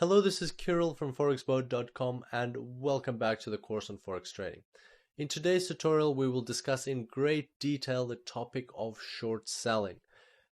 Hello, this is Kirill from forexboat.com and welcome back to the course on Forex trading. In today's tutorial, we will discuss in great detail the topic of short selling.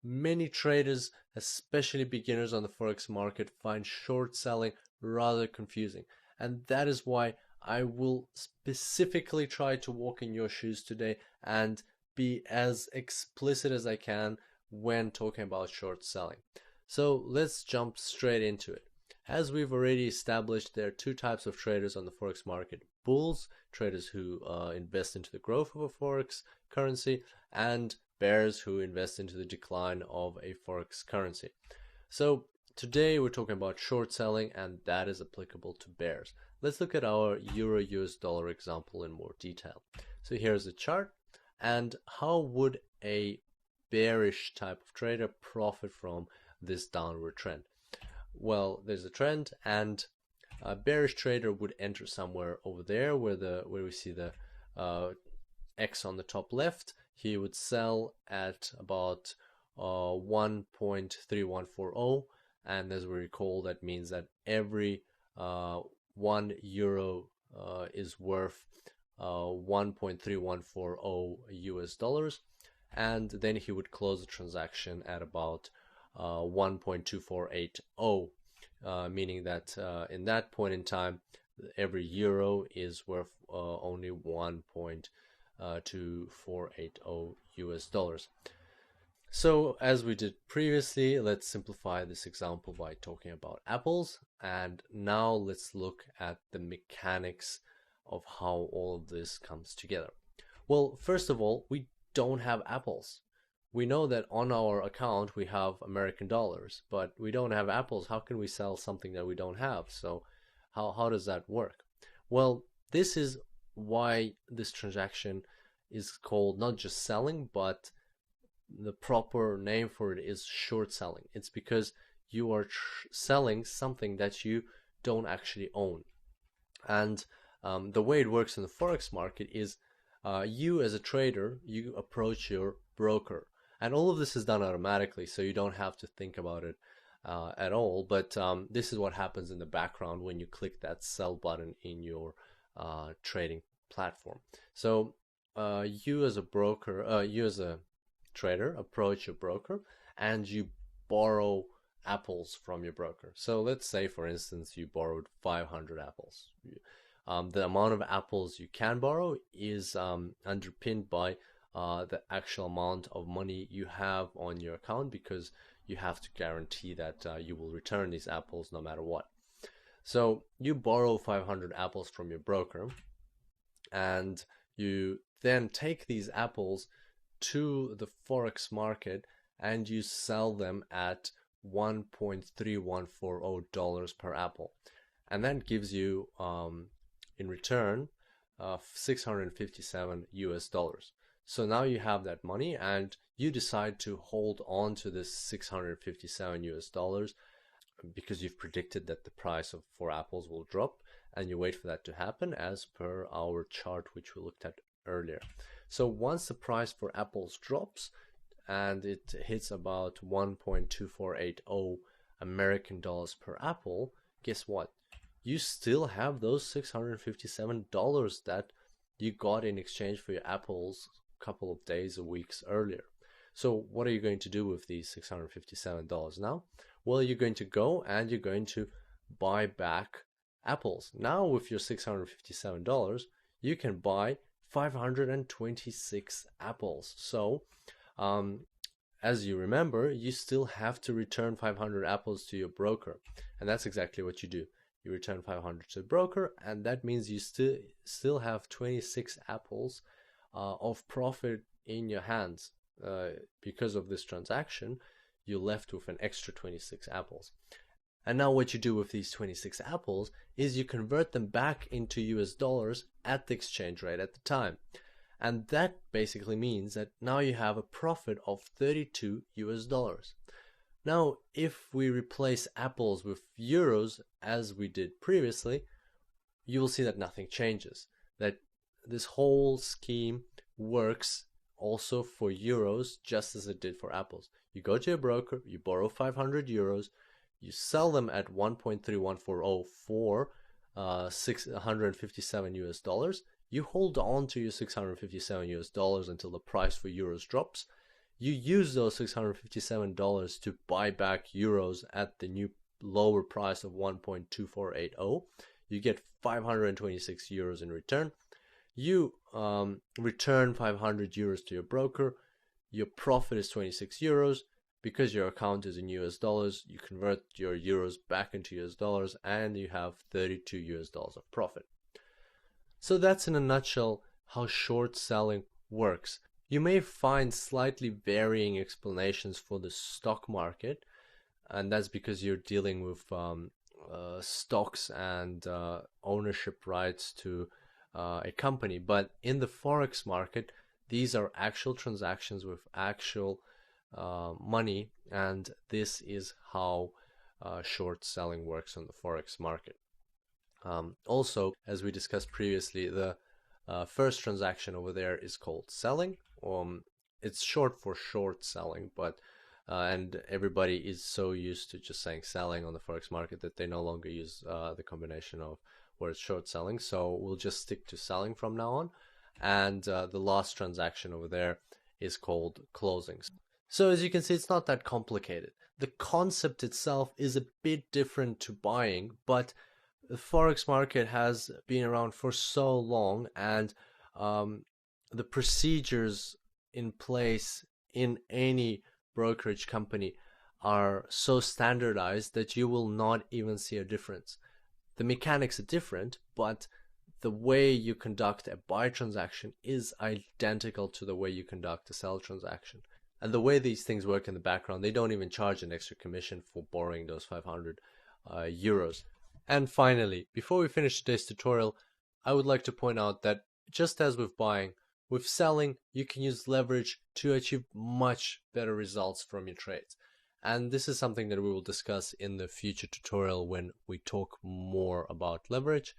Many traders, especially beginners on the Forex market, find short selling rather confusing. And that is why I will specifically try to walk in your shoes today and be as explicit as I can when talking about short selling. So let's jump straight into it. As we've already established, there are two types of traders on the Forex market. Bulls, traders who invest into the growth of a Forex currency, and bears who invest into the decline of a Forex currency. So today we're talking about short selling, and that is applicable to bears. Let's look at our Euro US dollar example in more detail. So here's a chart, and how would a bearish type of trader profit from this downward trend? Well, there's a trend, and a bearish trader would enter somewhere over there where we see the X on the top left. He would sell at about 1.3140, and as we recall, that means that every 1 euro is worth 1.3140 US dollars, and then he would close the transaction at about 1.2480, meaning that in that point in time, every euro is worth only 1.2480 US dollars. So as we did previously, let's simplify this example by talking about apples, and now let's look at the mechanics of how all of this comes together. Well, first of all, we don't have apples. We know that on our account we have American dollars, but we don't have apples. How can we sell something that we don't have? So how does that work? Well, this is why this transaction is called not just selling, but the proper name for it is short selling. It's because you are selling something that you don't actually own. And the way it works in the Forex market is you as a trader, you approach your broker. And all of this is done automatically, so you don't have to think about it at all. But this is what happens in the background when you click that sell button in your trading platform. So you as a broker, you as a trader approach your broker and you borrow apples from your broker. So let's say, for instance, you borrowed 500 apples. The amount of apples you can borrow is underpinned by the actual amount of money you have on your account, because you have to guarantee that you will return these apples no matter what. So you borrow 500 apples from your broker, and you then take these apples to the Forex market and you sell them at $1.3140 per apple, and that gives you in return 657 US dollars. So now you have that money and you decide to hold on to this 657 US dollars because you've predicted that the price of 4 apples will drop, and you wait for that to happen as per our chart which we looked at earlier. So once the price for apples drops and it hits about 1.2480 American dollars per apple, guess what? You still have those $657 that you got in exchange for your apples couple of days or weeks earlier. So what are you going to do with these $657 now? Well, you're going to go and you're going to buy back apples. Now with your $657, you can buy 526 apples. So as you remember, you still have to return 500 apples to your broker, and that's exactly what you do. You return 500 to the broker, and that means you still have 26 apples of profit in your hands. Because of this transaction, you're left with an extra 26 apples. And now what you do with these 26 apples is you convert them back into US dollars at the exchange rate at the time. And that basically means that now you have a profit of 32 US dollars. Now, if we replace apples with euros as we did previously, you will see that nothing changes. That this whole scheme works also for euros just as it did for apples. You go to a broker, you borrow 500 euros, you sell them at 1.3140 for $657. You hold on to your $657 until the price for euros drops. You use those $657 to buy back euros at the new lower price of 1.2480. You get 526 euros in return. You return 500 euros to your broker. Your profit is 26 euros. Because your account is in US dollars, you convert your euros back into US dollars and you have 32 US dollars of profit. So that's in a nutshell how short selling works. You may find slightly varying explanations for the stock market, and that's because you're dealing with stocks and ownership rights to a company. But in the Forex market, these are actual transactions with actual money, and this is how short selling works on the Forex market. Also, as we discussed previously, the first transaction over there is called selling. It's short for short selling, but and everybody is so used to just saying selling on the Forex market that they no longer use the combination of words short selling. So we'll just stick to selling from now on. And the last transaction over there is called closings. So as you can see, it's not that complicated. The concept itself is a bit different to buying, but the Forex market has been around for so long, and the procedures in place in any brokerage company are so standardized that you will not even see a difference. The mechanics are different, but the way you conduct a buy transaction is identical to the way you conduct a sell transaction. And the way these things work in the background, they don't even charge an extra commission for borrowing those 500 euros. And finally, before we finish today's tutorial, I would like to point out that just as with buying, with selling, you can use leverage to achieve much better results from your trades. And this is something that we will discuss in the future tutorial when we talk more about leverage.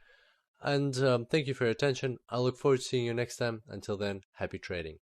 And thank you for your attention. I look forward to seeing you next time. Until then, happy trading.